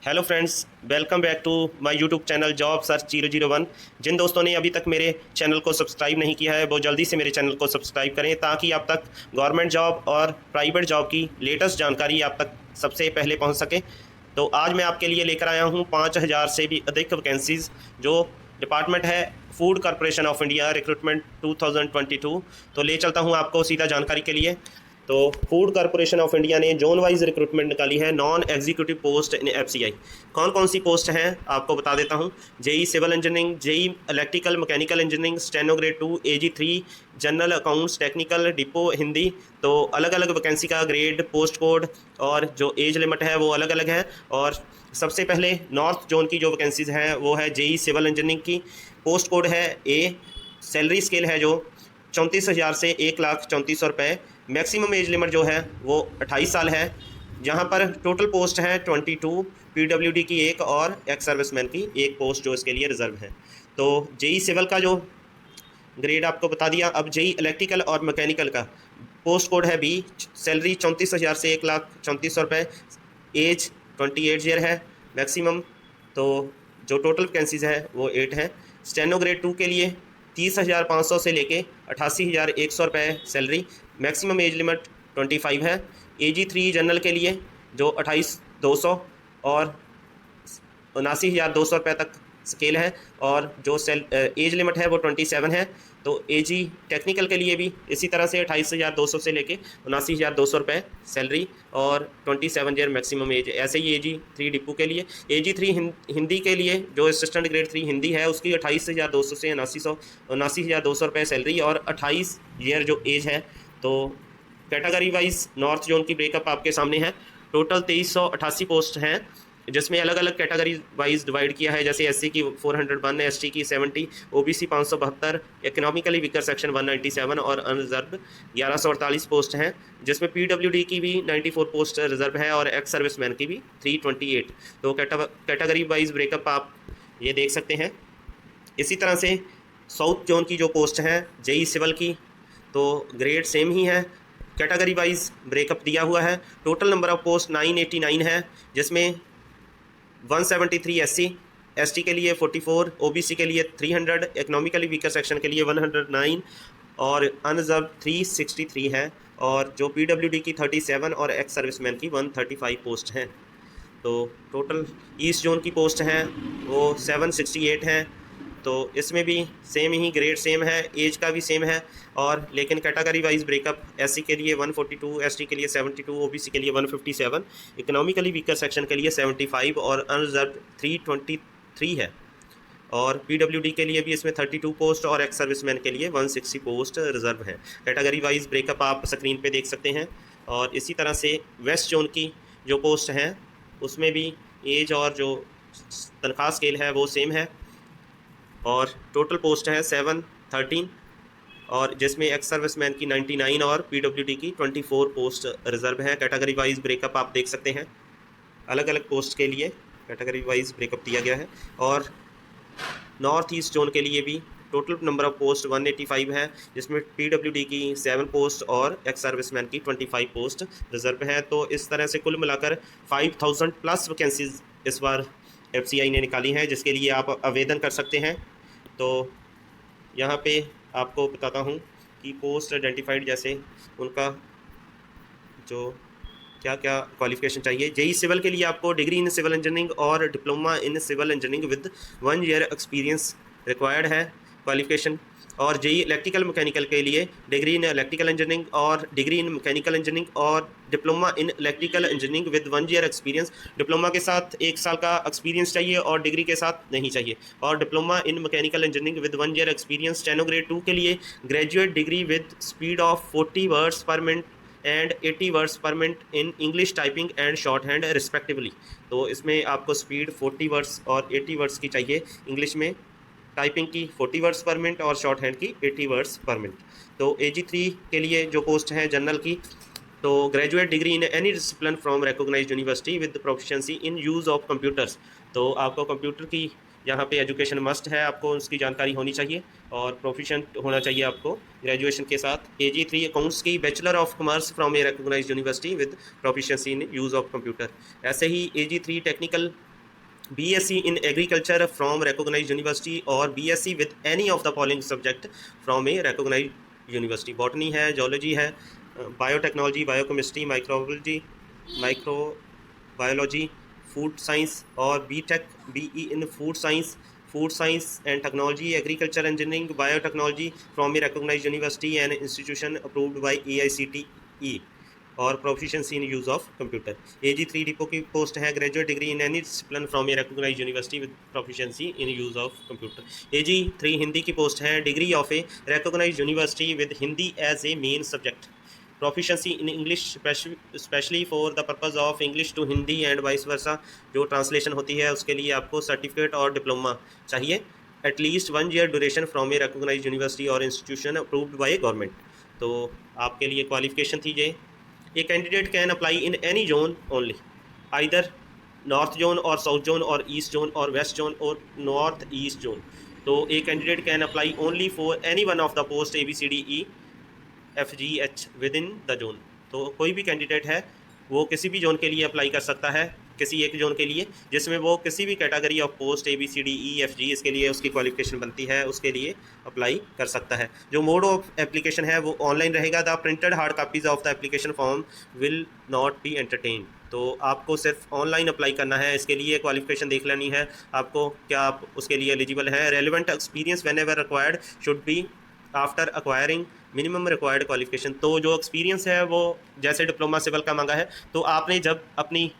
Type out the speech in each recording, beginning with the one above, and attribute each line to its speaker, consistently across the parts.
Speaker 1: Hello friends, welcome back to my YouTube channel job search 001। जिन दोस्तों ने अभी तक मेरे चैनल को सब्सक्राइब नहीं किया है वो जल्दी से मेरे चैनल को सब्सक्राइब करें ताकि आप तक गवर्नमेंट जॉब और प्राइवेट जॉब की लेटेस्ट जानकारी आप तक सबसे पहले पहुंच सके। तो आज मैं आपके लिए लेकर आया हूं 5000 से भी अधिक वैकेंसीज़ जो डिपार्टमेंट है food Corporation of India recruitment 2022। तो ले चलता हूं आपको सीधा जानकारी के लिए। तो फूड कॉरपोरेशन ऑफ इंडिया ने जोन वाइज रिक्रूटमेंट निकाली है non executive post in FCI. कौन कौन सी पोस्ट हैं आपको बता देता हूं। JE civil engineering, JE electrical mechanical engineering, steno grade 2, AG3, general accounts, technical, depot, Hindi. तो अलग अलग वैकेंसी का ग्रेड, पोस्ट कोड और जो एज लिमिट है वो अलग अलग है। और सबसे पहले नॉर्थ जोन की जो वैकेंसीज़ हैं वो है जेई सिविल इंजीनियरिंग की। पोस्ट कोड है ए। सैलरी स्केल है जो 34,000 से 1,34,000 रुपये। मैक्सिमम एज लिमिट जो है वो 28 साल है। जहाँ पर टोटल पोस्ट है 22, PWD की एक और एक्स सर्विसमैन की एक पोस्ट जो इसके लिए रिजर्व है। तो जेई सिविल का जो ग्रेड आपको बता दिया। अब जेई इलेक्ट्रिकल और मैकेनिकल का पोस्ट कोड है बी। सैलरी 34,000 से 1,34,000 रुपये। एज 28 ईयर है मैक्सिमम। तो जो टोटल वैकेंसीज है वो 8 है। स्टेनो ग्रेड 2 के लिए 30,500 से लेके 88,100 रुपये सैलरी। मैक्सिमम एज लिमिट 25 है। AG3 जनरल के लिए जो 28,200 और 79,200 रुपये तक स्केल है। और जो एज लिमिट है वो 27 है। तो AG टेक्निकल के लिए भी इसी तरह से 28,200 से लेके 79,200 रुपये सैलरी और 27 ईयर मैक्सिमम एज। ऐसे ही AG3 डिपो के लिए। AG3 हिंदी के लिए जो असिस्टेंट ग्रेड 3 हिंदी है उसकी 28,200 से 79,200 रुपये सैलरी और 28 ईयर जो एज है। तो कैटेगरी वाइज नॉर्थ जोन की ब्रेकअप आपके सामने है। टोटल 2388 पोस्ट हैं जिसमें अलग अलग कैटेगरी वाइज डिवाइड किया है। जैसे SC की 401, ST की 70, OBC 572, इकोनॉमिकली वीकर सेक्शन 197 और अनरिजर्व 1148 पोस्ट हैं। जिसमें PWD की भी 94 पोस्ट रिजर्व है और एक्स सर्विसमैन की भी 328। तो कैटेगरी वाइज ब्रेकअप आप ये देख सकते हैं। इसी तरह से साउथ जोन की जो पोस्ट हैं जेई सिविल की तो ग्रेड सेम ही है। कैटेगरी वाइज ब्रेकअप दिया हुआ है। टोटल नंबर ऑफ पोस्ट 989 है जिसमें 173 SC, ST के लिए 44, OBC के लिए 300, इकोनॉमिकली वीकर सेक्शन के लिए 109 और अनरिजर्व 363 है। और जो PWD की 37 और एक्स सर्विसमैन की 135 पोस्ट हैं। तो टोटल ईस्ट जोन की पोस्ट हैं वो 768 हैं। तो इसमें भी सेम ही ग्रेड सेम है, एज का भी सेम है। और लेकिन कैटेगरी वाइज ब्रेकअप SC के लिए 142, ST के लिए 72, OBC के लिए 157, इकोनॉमिकली वीकर सेक्शन के लिए 75 और अनरिजर्व 323 है। और PWD के लिए भी इसमें 32 पोस्ट और एक्स सर्विसमैन के लिए 160 पोस्ट रिजर्व है। कैटेगरी वाइज ब्रेकअप आप स्क्रीन पे देख सकते हैं। और इसी तरह से वेस्ट जोन की जो पोस्ट हैं उसमें भी एज और जो तनख्वाह स्केल है वो सेम है। और टोटल पोस्ट है 713 और जिसमें एक्स सर्विसमैन की 99 और PWD की 24 पोस्ट रिजर्व है। कैटेगरी वाइज ब्रेकअप आप देख सकते हैं। अलग अलग पोस्ट के लिए कैटेगरी वाइज ब्रेकअप दिया गया है। और नॉर्थ ईस्ट जोन के लिए भी टोटल नंबर ऑफ पोस्ट 185 है जिसमें PWD की 7 पोस्ट और एक्स सर्विसमैन की 25 पोस्ट रिजर्व है। तो इस तरह से कुल मिलाकर 5000 प्लस वैकेंसीज इस बार FCI ने निकाली हैं जिसके लिए आप आवेदन कर सकते हैं। तो यहाँ पे आपको बताता हूँ कि पोस्ट आइडेंटिफाइड जैसे उनका जो क्या क्या क्वालिफिकेशन चाहिए। जेई सिविल के लिए आपको डिग्री इन सिविल इंजीनियरिंग और diploma in civil engineering with 1 year experience required है क्वालिफिकेशन। और जेई इलेक्ट्रिकल मैकेनिकल के लिए डिग्री इन इलेक्ट्रिकल इंजीनियरिंग और डिग्री इन मैकेनिकल इंजीनियरिंग और diploma in electrical engineering with 1 year experience. Diploma के साथ 1 साल का एक्सपीरियंस चाहिए और डिग्री के साथ नहीं चाहिए। और diploma in mechanical engineering with 1 year experience. Steno grade 2 के लिए graduate degree with speed of 40 words पर मिनट एंड 80 वर्ड्स पर minute in English typing and short hand respectively. तो इसमें आपको स्पीड 40 वर्ड्स और 80 वर्ड्स की चाहिए इंग्लिश में, टाइपिंग की 40 वर्ड्स पर मिनट और शॉर्ट हैंड की 80 वर्ड्स पर मिनट। तो AG3 के लिए जो पोस्ट है जनरल की तो graduate degree in any discipline from recognised university with proficiency in use of computers. तो आपको कंप्यूटर की यहाँ पे एजुकेशन मस्ट है, आपको उसकी जानकारी होनी चाहिए और प्रोफिशिएंट होना चाहिए आपको ग्रेजुएशन के साथ। AG3 अकाउंट्स की bachelor of commerce from a recognised university with proficiency in use of computer. ऐसे ही AG3 technical BSc in agriculture from recognized university or BSc with any of the following subject from a recognized university. Botany है, zoology है, biotechnology, biochemistry, microbiology, food science और BE in food science and technology, agriculture engineering, biotechnology from a recognized university and institution approved by AICTE और proficiency in use of computer. AG 3 depot की post है graduate degree in any discipline from a recognised university with proficiency in use of computer. AG 3 Hindi की post है degree of a recognised university with Hindi as a main subject, proficiency in English specially for the purpose of English to Hindi and vice versa. जो translation होती है उसके लिए आपको certificate और diploma चाहिए, at least 1 year duration from a recognised university और institution approved by government. तो आपके लिए क्वालिफिकेशन थी ये, a candidate can apply in any zone only, either north zone or south zone or east zone or west zone or north east zone. तो a candidate can apply only for any one of the post ABCDEFGH within the zone. तो कोई भी candidate है वो किसी भी zone के लिए अप्लाई कर सकता है, किसी एक जोन के लिए जिसमें वो किसी भी कैटेगरी ऑफ पोस्ट ABCDEFG इसके लिए उसकी क्वालिफिकेशन बनती है उसके लिए अप्लाई कर सकता है। जो मोड ऑफ एप्लीकेशन है वो ऑनलाइन रहेगा। The printed hard copies of the application form will not be entertain. तो आपको सिर्फ ऑनलाइन अप्लाई करना है, इसके लिए क्वालिफिकेशन देख लेनी है आपको, क्या आप उसके लिए एलिजिबल है। Relevant experience when ever required should be after acquiring minimum required qualification. तो जो एक्सपीरियंस है वो जैसे डिप्लोमा सिविल का मांगा है, तो आपने जब अपनी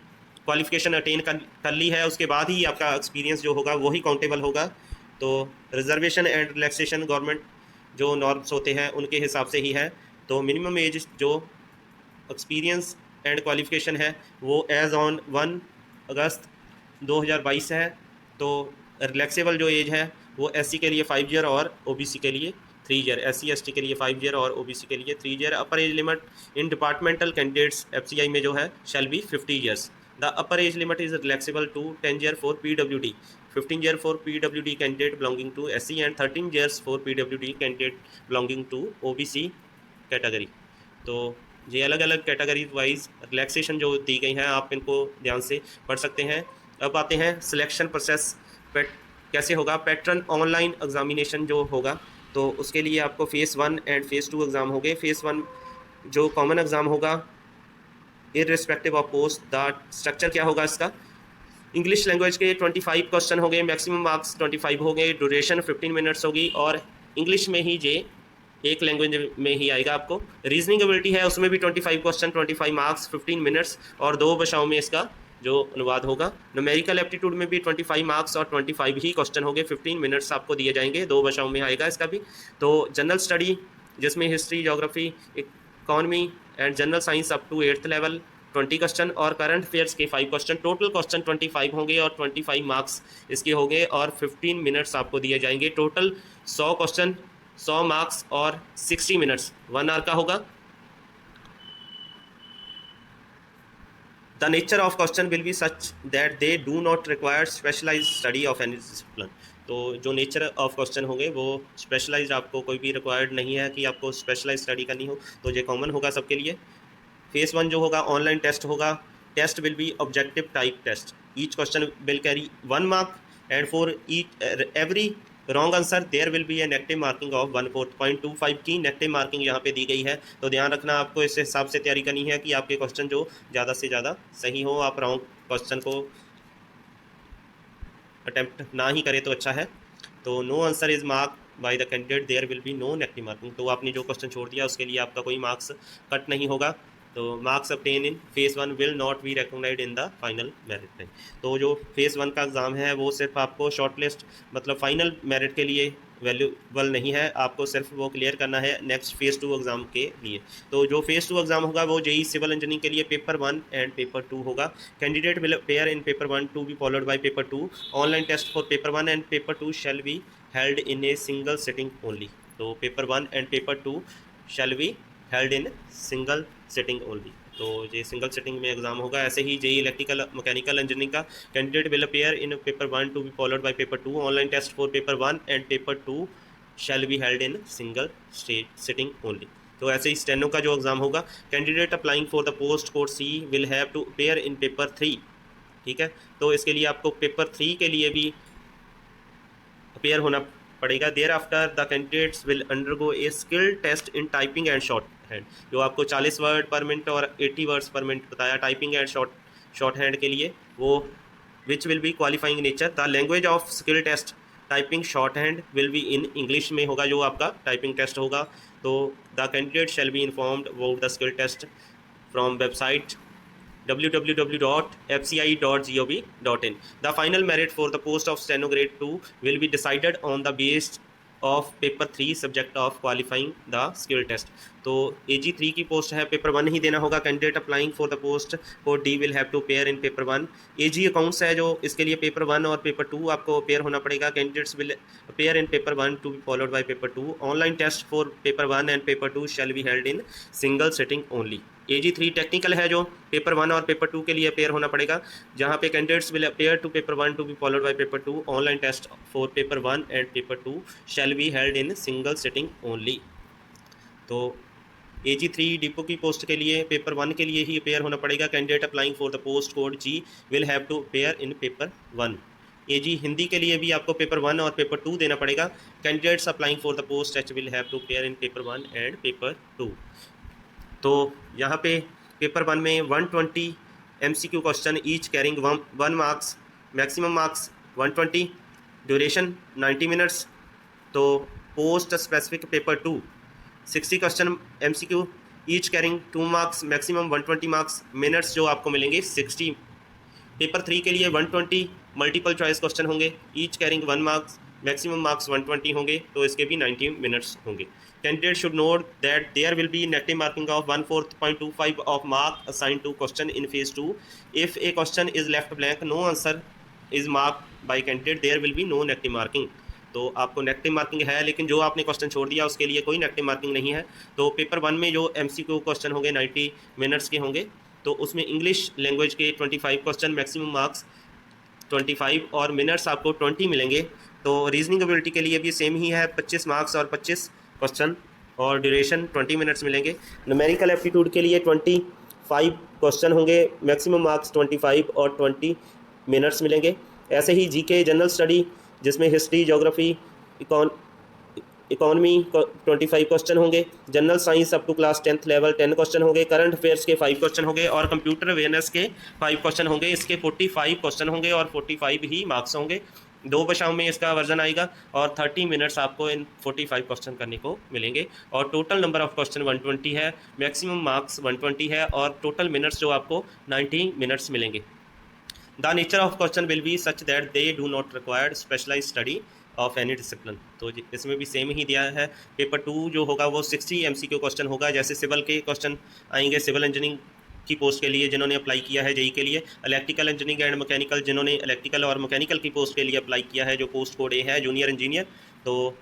Speaker 1: क्वालिफिकेशन अटेन कर ली है उसके बाद ही आपका एक्सपीरियंस जो होगा वही काउंटेबल होगा। तो रिजर्वेशन एंड रिलैक्सेशन गवर्नमेंट जो नॉर्म्स होते हैं उनके हिसाब से ही है। तो मिनिमम एज जो एक्सपीरियंस एंड क्वालिफिकेशन है वो एज़ ऑन 1 अगस्त 2022 है। तो रिलैक्सेबल जो एज है वो SC के लिए 5 ईयर और OBC के लिए 3 ईयर, SC ST के लिए 5 ईयर और OBC के लिए 3 year. Upper age limit in departmental candidates FCI में जो है shall be 50 years. The upper age limit is relaxable to 10 year for PWD, 15 year for PWD candidate belonging to SC and 13 years for PWD candidate belonging to OBC category. तो ये अलग अलग category wise relaxation जो दी गई हैं आप इनको ध्यान से पढ़ सकते हैं। अब आते हैं सिलेक्शन प्रोसेस कैसे होगा। पैटर्न ऑनलाइन एग्जामिनेशन जो होगा तो उसके लिए आपको फ़ेज़ 1 एंड फ़ेज़ 2 एग्ज़ाम होंगे। फ़ेज़ 1 जो कॉमन एग्ज़ाम होगा irrespective of post. The structure क्या होगा इसका, इंग्लिश लैंग्वेज के 25 क्वेश्चन हो गए, मैक्सिमम मार्क्स 25 हो गए, ड्यूरेशन 15 मिनट्स होगी और इंग्लिश में ही ये एक लैंग्वेज में ही आएगा आपको। रीजनिंग एबिलिटी है उसमें भी 25 क्वेश्चन 25 मार्क्स 15 मिनट्स और 2 भाषाओं में इसका जो अनुवाद होगा। न्यूमेरिकल एप्टीट्यूड में भी 25 मार्क्स और 25 ही क्वेश्चन होंगे, 15 मिनट्स आपको दिए जाएंगे, 2 भाषाओं में आएगा इसका भी। तो जनरल स्टडी जिसमें history, geography, economy and general science up to 8th level 20 question और करंट अफेयर्स के 5 क्वेश्चन, टोटल क्वेश्चन 25 होंगे और 25 मार्क्स इसके होंगे और 15 मिनट्स आपको दिए जाएंगे। टोटल 100 क्वेश्चन 100 मार्क्स और 60 मिनट्स 1 आवर का होगा। The nature of question will be such that they do not require specialise study of any discipline. तो जो नेचर ऑफ क्वेश्चन होंगे वो स्पेशलाइज्ड, आपको कोई भी रिक्वायर्ड नहीं है कि आपको स्पेशलाइज स्टडी करनी हो, तो ये कॉमन होगा सबके लिए। फ़ेज़ 1 जो होगा ऑनलाइन टेस्ट होगा। Test will be objective type test, each question will carry 1 mark and for every wrong answer there will be a negative marking of 1/4.25 की नेगेटिव मार्किंग यहाँ पे दी गई है। तो ध्यान रखना आपको इस हिसाब से तैयारी करनी है कि आपके क्वेश्चन जो ज़्यादा से ज़्यादा सही हो, आप रॉन्ग क्वेश्चन को अटैम्प्ट ना ही करें तो अच्छा है। तो no answer is mark by the candidate there will be no negative marking. तो आपने जो क्वेश्चन छोड़ दिया उसके लिए आपका कोई मार्क्स कट नहीं होगा। तो marks obtained in phase 1 will not be recognised in the final merit time. तो जो फ़ेज़ 1 का एग्ज़ाम है वो सिर्फ आपको शॉर्ट लिस्ट मतलब फाइनल मेरिट के लिए वैल्यूबल नहीं है, आपको सिर्फ वो क्लियर करना है नेक्स्ट फ़ेज़ 2 एग्ज़ाम के लिए। तो जो फ़ेज़ 2 एग्ज़ाम होगा वो JEE सिविल इंजीनियरिंग के लिए पेपर 1 एंड पेपर 2 होगा। Candidate will appear in paper 1 to be followed by paper 2। Online test for paper 1 and paper 2 shall be held in a single sitting only. तो paper 1 and paper 2 shall be held in single sitting only. तो ये single sitting में exam होगा। ऐसे ही JEE electrical mechanical engineering का candidate will appear in paper 1 to be followed by paper 2। Online test for paper 1 and paper 2 shall be held in single sitting only. तो ऐसे ही स्टेनो का जो एग्ज़ाम होगा, candidate applying for the post code C will have to appear in paper 3 ठीक है। तो इसके लिए आपको पेपर 3 के लिए भी अपेयर होना पड़ेगा। Thereafter the candidates will undergo a skill test in typing and shorthand, जो आपको 40 वर्ड पर मिनट और 80 वर्ड्स पर मिनट बताया टाइपिंग एंड शॉर्ट हैंड के लिए, वो which will be qualifying nature. The language of skill test typing shorthand will be in English में होगा जो आपका टाइपिंग टेस्ट होगा। तो the candidate shall be informed about the skill test from website www.fci.gov.in. The final merit for the post of steno grade 2 will be decided on the basis of paper 3 subject of qualifying the skill test. तो AG 3 की post है, paper 1 ही देना होगा। Candidate applying for the post for D will have to appear in paper 1। AG accounts है जो इसके लिए पेपर 1 और पेपर 2 आपको अपेयर होना पड़ेगा। Candidates will appear in paper 1 to be followed by paper 2। Online test for paper 1 and paper 2 shall be held in single sitting only. AG 3 technical है जो पेपर 1 और पेपर 2 के लिए अपेयर होना पड़ेगा, जहाँ पे candidates will appear to paper 1 to be followed by paper 2। Online test for paper 1 and paper 2 shall be held in single sitting only. तो AG 3 डिपो की पोस्ट के लिए पेपर 1 के लिए ही अपेयर होना पड़ेगा। Candidate applying for the post code G will have to appear in paper 1। AG Hindi के लिए भी आपको पेपर 1 और पेपर 2 देना पड़ेगा। Candidates applying for the post H will have to appear in paper 1 and paper 2। तो यहाँ पे पेपर 1 में 120 MCQ question each carrying 1 marks, maximum marks 120, duration 90 minutes. तो post specific paper 2 60 question MCQ each carrying 2 marks, maximum 120 marks, minutes जो आपको मिलेंगे 60। Paper 3 के लिए 120 मल्टीपल चॉइस क्वेश्चन होंगे each carrying 1 marks, maximum marks 120 होंगे, तो इसके भी 90 मिनट्स होंगे। Candidate should note that there will be negative marking of 1/4.25 of mark assign to question in phase 2। If a question is left blank no answer is mark by candidate there will be no negative marking. तो आपको negative marking है, लेकिन जो आपने question छोड़ दिया उसके लिए कोई नेगेटिव मार्किंग नहीं है। तो पेपर 1 में जो MCQ क्वेश्चन होंगे 90 मिनट्स के होंगे, तो उसमें इंग्लिश लैंग्वेज के 25 क्वेश्चन, मैक्सिमम मार्क्स 25 और मिनट्स आपको 20 मिलेंगे। तो रीजनिंग एबिलिटी के लिए भी सेम ही है, 25 मार्क्स और 25 क्वेश्चन और ड्यूरेशन 20 मिनट्स मिलेंगे। न्यूमेरिकल एप्टीट्यूड के लिए 25 क्वेश्चन होंगे, मैक्सिमम मार्क्स 25 और 20 मिनट्स मिलेंगे। ऐसे ही जीके जनरल स्टडी जिसमें हिस्ट्री, ज्योग्राफी, इकोनॉमी 25 क्वेश्चन होंगे, general science up to class 10th level 10 question होंगे, करंट अफेयर्स के 5 क्वेश्चन होंगे और कंप्यूटर अवेयरनेस के 5 क्वेश्चन होंगे। इसके 45 क्वेश्चन होंगे और 45 ही मार्क्स होंगे। 2 भाषाओं में इसका वर्जन आएगा और 30 मिनट्स आपको इन 45 क्वेश्चन करने को मिलेंगे। और टोटल नंबर ऑफ क्वेश्चन 120 है, मैक्सिमम मार्क्स 120 है और टोटल मिनट्स जो आपको 90 मिनट्स मिलेंगे। The nature of question will be such that they do not required specialise study of any discipline. तो इसमें भी सेम ही दिया है। पेपर 2 जो होगा वो 60 MCQ क्वेश्चन होगा। जैसे सिविल के क्वेश्चन आएंगे, सिविल इंजीनियरिंग की पोस्ट के लिए जिन्होंने अप्लाई किया है जेई के लिए, इलेक्ट्रिकल इंजीनियरिंग एंड मैकेनिकल जिन्होंने इलेक्ट्रिकल और मैकेनिकल की पोस्ट के लिए अप्लाई किया है, जो पोस्ट कोड A है जूनियर इंजीनियर। तो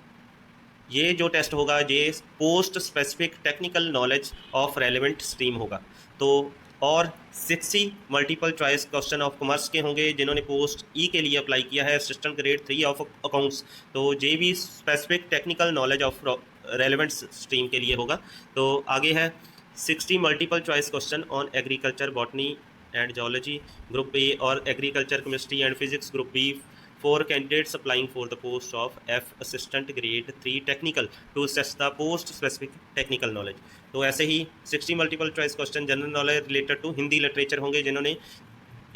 Speaker 1: ये जो टेस्ट होगा ये post specific technical knowledge of relevant stream होगा। तो और 60 multiple choice question of commerce के होंगे जिन्होंने पोस्ट ई के लिए अप्लाई किया है, असिस्टेंट ग्रेड 3 ऑफ अकाउंट्स। तो ये भी specific technical knowledge of relevant stream के लिए होगा। तो आगे है 60 multiple choice question on agriculture, botany and zoology group A और agriculture, chemistry and physics group B for candidates applying for the post of F assistant grade 3 technical to assess the post specific technical knowledge। तो ऐसे ही 60 multiple choice question general knowledge related to Hindi literature होंगे जिन्होंने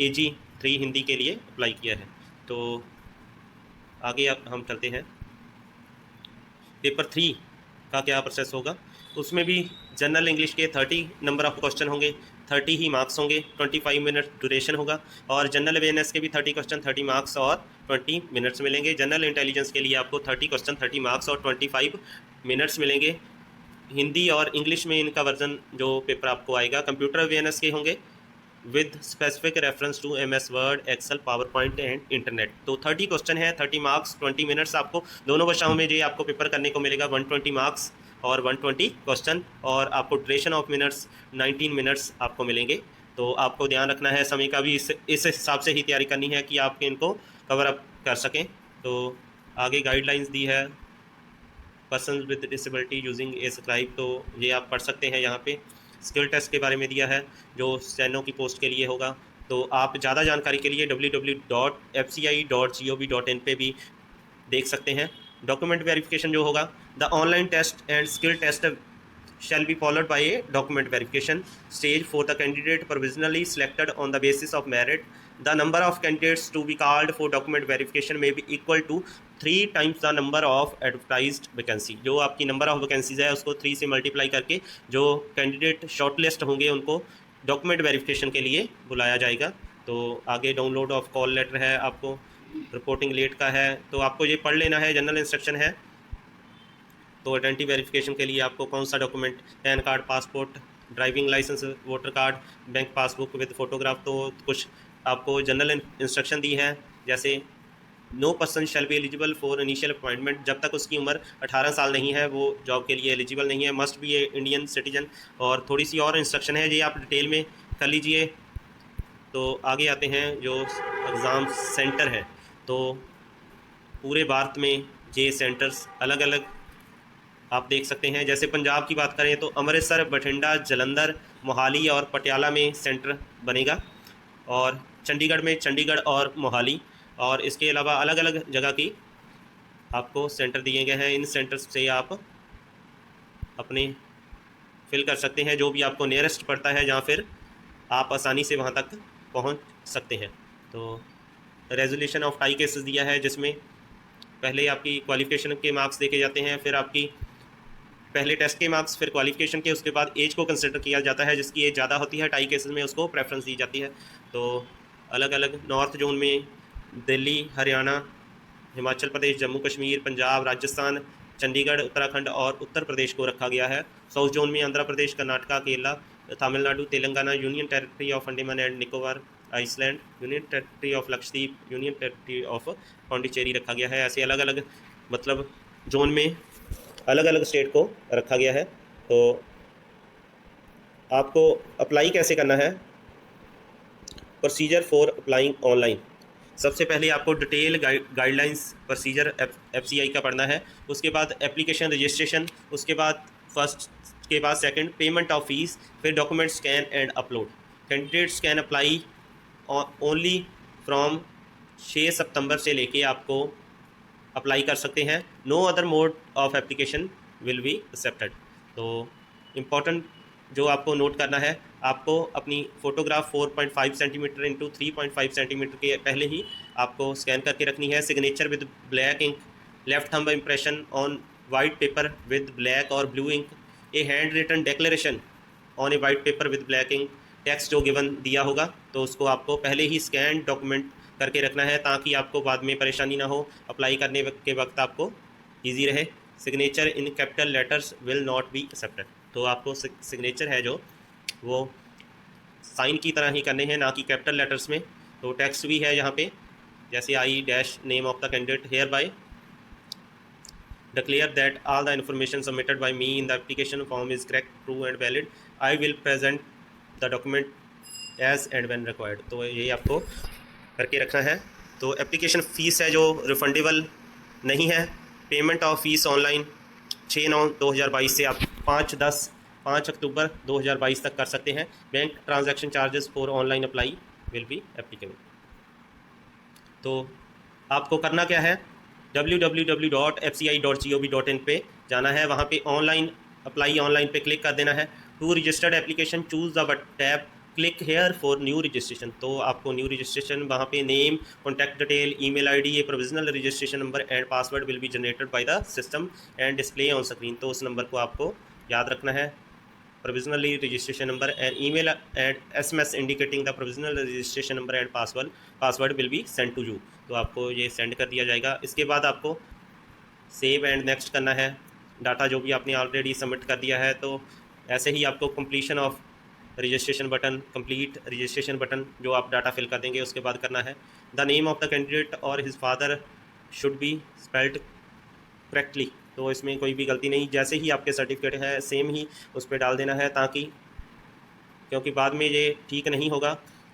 Speaker 1: AG 3 Hindi के लिए apply किया है। तो आगे अब हम चलते हैं पेपर 3 का क्या प्रोसेस होगा। उसमें भी जनरल इंग्लिश के 30 नंबर ऑफ क्वेश्चन होंगे, 30 ही मार्क्स होंगे, 25 मिनट ड्यूरेशन होगा। और जनरल अवेयरनेस के भी 30 क्वेश्चन 30 मार्क्स और 20 मिनट्स मिलेंगे। जनरल इंटेलिजेंस के लिए आपको 30 क्वेश्चन 30 मार्क्स और 25 मिनट्स मिलेंगे। हिंदी और इंग्लिश में इनका वर्जन जो पेपर आपको आएगा। कंप्यूटर अवेयरनेस के होंगे with specific reference to MS Word, Excel, PowerPoint and internet. तो 30 क्वेश्चन है, 30 मार्क्स, 20 मिनट्स आपको दोनों भाषाओं में ये आपको पेपर करने को मिलेगा। 120 मार्क्स और 120 क्वेश्चन और आपको ड्यूरेशन ऑफ मिनट्स 19 मिनट्स आपको मिलेंगे। तो आपको ध्यान रखना है समय का भी, इस हिसाब से ही तैयारी करनी है कि आप इनको कवर अप कर सकें। तो आगे गाइडलाइंस दी है person with disability using A scribe, तो ये आप पढ़ सकते हैं। यहाँ पे स्किल टेस्ट के बारे में दिया है जो स्टेनो की पोस्ट के लिए होगा। तो आप ज़्यादा जानकारी के लिए www.fci.gov.in पे भी देख सकते हैं। डॉक्यूमेंट वेरिफिकेशन जो होगा, the online test and skill test shall be followed by a document verification stage for the candidate provisionally selected on the basis of merit. The number of candidates to be called for document verification may be equal to 3 times the number of advertised vacancy। जो आपकी number of vacancies है उसको 3 से multiply करके जो candidate shortlist होंगे उनको document verification के लिए बुलाया जाएगा। तो आगे डाउनलोड ऑफ कॉल लेटर है, आपको रिपोर्टिंग लेट का है, तो आपको ये पढ़ लेना है, जनरल इंस्ट्रक्शन है। तो आइडेंटिटी वेरिफिकेशन के लिए आपको कौन सा document, PAN card, passport, driving licence, voter card, bank passbook with photograph, तो कुछ आपको जनरल इंस्ट्रक्शन दी है। जैसे no person shall be eligible for initial appointment, जब तक उसकी उम्र 18 साल नहीं है वो जॉब के लिए एलिजिबल नहीं है, must be A Indian citizen. और थोड़ी सी और इंस्ट्रक्शन है, ये आप डिटेल में कर लीजिए। तो आगे आते हैं जो एग्ज़ाम सेंटर है, तो पूरे भारत में ये सेंटर्स अलग अलग आप देख सकते हैं। जैसे पंजाब की बात करें तो अमृतसर, बठिंडा, जलंधर, मोहाली और पटियाला में सेंटर बनेगा, और चंडीगढ़ में चंडीगढ़ और मोहाली, और इसके अलावा अलग अलग जगह की आपको सेंटर दिए गए हैं। इन सेंटर्स से आप अपने फिल कर सकते हैं जो भी आपको नियरेस्ट पड़ता है, जहाँ फिर आप आसानी से वहाँ तक पहुँच सकते हैं। तो रेजोल्यूशन ऑफ टाई केसेस दिया है, जिसमें पहले आपकी क्वालिफिकेशन के मार्क्स देखे जाते हैं, फिर आपकी पहले टेस्ट के मार्क्स, फिर क्वालिफिकेशन के, उसके बाद एज को कंसिडर किया जाता है। जिसकी एज ज़्यादा होती है टाई केसेस में उसको प्रेफरेंस दी जाती है। तो अलग अलग नॉर्थ जोन में दिल्ली, हरियाणा, हिमाचल प्रदेश, जम्मू कश्मीर, पंजाब, राजस्थान, चंडीगढ़, उत्तराखंड और उत्तर प्रदेश को रखा गया है। साउथ जोन में Andhra Pradesh, Karnataka, Kerala, Tamil Nadu, Telangana, union territory of Andaman and Nicobar, island, union territory of Lakshadweep, union territory of Pondicherry रखा गया है। ऐसे अलग अलग मतलब जोन में अलग अलग स्टेट को रखा गया है। तो आपको अप्लाई कैसे करना है, प्रोसीजर फॉर अप्लाइंग ऑनलाइन। सबसे पहले आपको डिटेल गाइडलाइंस प्रोसीजर FCI का पढ़ना है। उसके बाद एप्लीकेशन रजिस्ट्रेशन, उसके बाद फर्स्ट के बाद सेकंड पेमेंट ऑफ फीस, फिर document scan and upload. Candidates can apply only from 6 सितंबर से लेके आपको अप्लाई कर सकते हैं। No other mode of application will be accepted. तो इम्पॉर्टेंट जो आपको नोट करना है, आपको अपनी फ़ोटोग्राफ 4.5 सेंटीमीटर इंटू 3.5 सेंटीमीटर के पहले ही आपको स्कैन करके रखनी है। Signature with black ink, left thumb impression on white paper with black और blue ink, a hand written declaration on a white paper with black ink. Text जो given दिया होगा तो उसको आपको पहले ही स्कैन डॉक्यूमेंट करके रखना है, ताकि आपको बाद में परेशानी ना हो, अप्लाई करने के वक्त आपको ईजी रहे। Signature in capital letters will not B accepted. तो आपको सिग्नेचर है जो वो साइन की तरह ही करने हैं, ना कि कैपिटल लेटर्स में। तो टेक्स्ट भी है यहाँ पे, जैसे I dash name of the candidate hereby declare that all the information submitted by me in the application form is correct, true and valid. I will present the document as and when required। तो ये आपको करके रखना है। तो application fees है जो refundable नहीं है। पेमेंट ऑफ फीस ऑनलाइन 6/9/2022 से आप 5 अक्टूबर 2022 तक कर सकते हैं। Bank transaction charges for online apply will be applicable. तो आपको करना क्या है, www.fci.gov.in पे जाना है, वहाँ पे ऑनलाइन अप्लाई ऑनलाइन पे क्लिक कर देना है। To registered application choose the tab, click here for new registration. तो आपको न्यू रजिस्ट्रेशन, वहाँ पे name, contact detail, email ID, ये provisional registration number and password will be generated by the system and display on screen. तो उस number को आपको याद रखना है, provisionally registration number, and email and SMS indicating the provisional registration number and password will be sent to you। तो आपको ये सेंड कर दिया जाएगा। इसके बाद आपको सेव एंड नेक्स्ट करना है, डाटा जो भी आपने ऑलरेडी सबमिट कर दिया है। तो ऐसे ही आपको completion of registration button, complete registration button जो आप डाटा फिल कर देंगे उसके बाद करना है। The name of the candidate और his father should be spelled correctly. तो इसमें कोई भी गलती नहीं, जैसे ही आपके सर्टिफिकेट है सेम ही उस पर डाल देना है, ताकि क्योंकि बाद में ये ठीक नहीं होगा।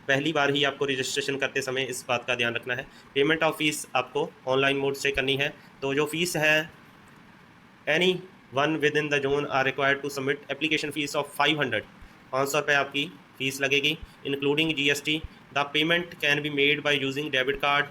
Speaker 1: पहली बार ही आपको रजिस्ट्रेशन करते समय इस बात का ध्यान रखना है। पेमेंट ऑफ फीस आपको ऑनलाइन मोड से करनी है। तो जो फीस है, any one within the zone are required to submit application fees of 500 रुपये आपकी फ़ीस लगेगी, including GST the payment can be made by using debit card,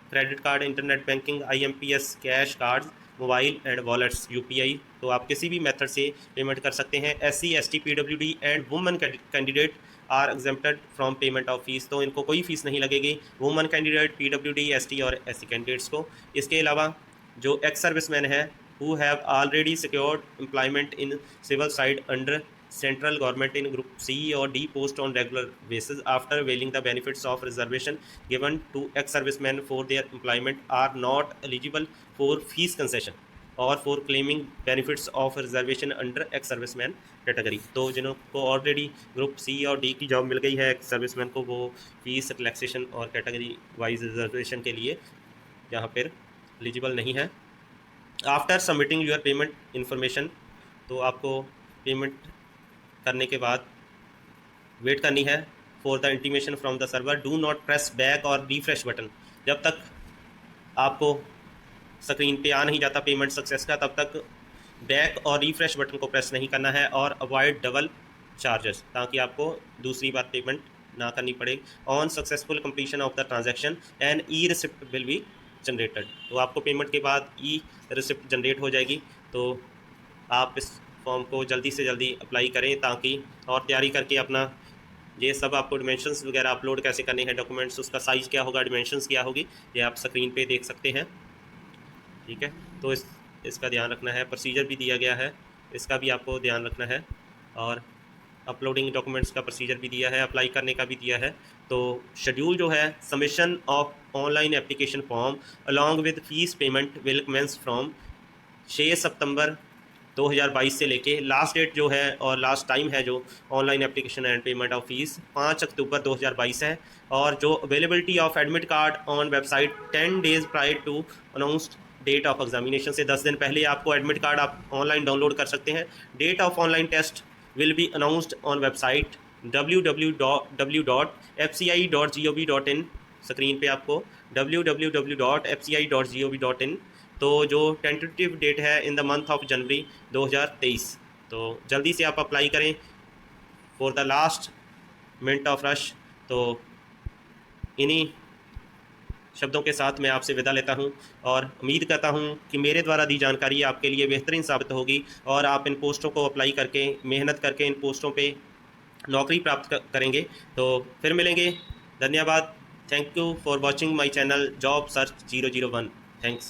Speaker 1: credit card, internet banking, IMPS, cash card, mobile and wallets, UPI। तो आप किसी भी method से payment कर सकते हैं। SC, ST, PWD and women candidate are exempted from payment of fees. तो इनको कोई फीस नहीं लगेगी, वुमेन कैंडिडेट, PWD, ST और SC कैंडिडेट्स को। इसके अलावा जो एक्स सर्विसमैन है who have already secured employment in civil side under central government in group C or D post on regular basis after availing the benefits of reservation given to ex-servicemen for their employment are not eligible for fees concession और for claiming benefits of reservation under ex-serviceman category. तो जिनको already group C और D की job मिल गई है ex serviceman को, वो फीस रिलैक्सेशन और कैटेगरी वाइज रिजर्वेशन के लिए यहाँ पर एलिजिबल नहीं है। After submitting your payment information, तो आपको पेमेंट करने के बाद वेट करनी है for the intimation from the server. Do not press back और रिफ्रेश बटन। जब तक आपको स्क्रीन पे आ नहीं जाता पेमेंट सक्सेस का, तब तक बैक और रिफ्रेश बटन को प्रेस नहीं करना है। और अवॉइड डबल चार्जेस, ताकि आपको दूसरी बार पेमेंट ना करनी पड़े। On successful completion of the transaction and E receipt will be generated. तो आपको पेमेंट के बाद ई रिसिप्ट जनरेट हो जाएगी। तो आप इस फॉर्म को जल्दी से जल्दी अप्लाई करें, ताकि और तैयारी करके अपना ये सब आपको डिमेंशंस वगैरह अपलोड कैसे करने हैं, डॉक्यूमेंट्स, उसका साइज़ क्या होगा, डिमेंशंस क्या होगी, ये आप स्क्रीन पे देख सकते हैं। ठीक है, तो इसका ध्यान रखना है। प्रोसीजर भी दिया गया है, इसका भी आपको ध्यान रखना है। और अपलोडिंग डॉक्यूमेंट्स का प्रोसीजर भी दिया है, अप्लाई करने का भी दिया है। तो शेड्यूल जो है, submission of online application form along with fees payment will commence from 6 सितंबर 2022 से लेके लास्ट डेट जो है और लास्ट टाइम है जो online application and payment of fees 5 अक्टूबर 2022 है। और जो availability of admit card on website 10 days prior to announced date of examination, से 10 दिन पहले आपको एडमिट कार्ड आप ऑनलाइन डाउनलोड कर सकते हैं। Date of online test will be announced on website www.fci.gov.in। Screen पे आपको www.fci.gov.in। तो जो टेंटेटिव डेट है in the month of January 2023। तो जल्दी से आप अप्लाई करें for the last minute of rush. तो इन्हीं शब्दों के साथ मैं आपसे विदा लेता हूं और उम्मीद करता हूं कि मेरे द्वारा दी जानकारी आपके लिए बेहतरीन साबित होगी और आप इन पोस्टों को अप्लाई करके, मेहनत करके इन पोस्टों पे नौकरी प्राप्त करेंगे। तो फिर मिलेंगे। धन्यवाद। Thank you for watching my channel job search 001। Thanks.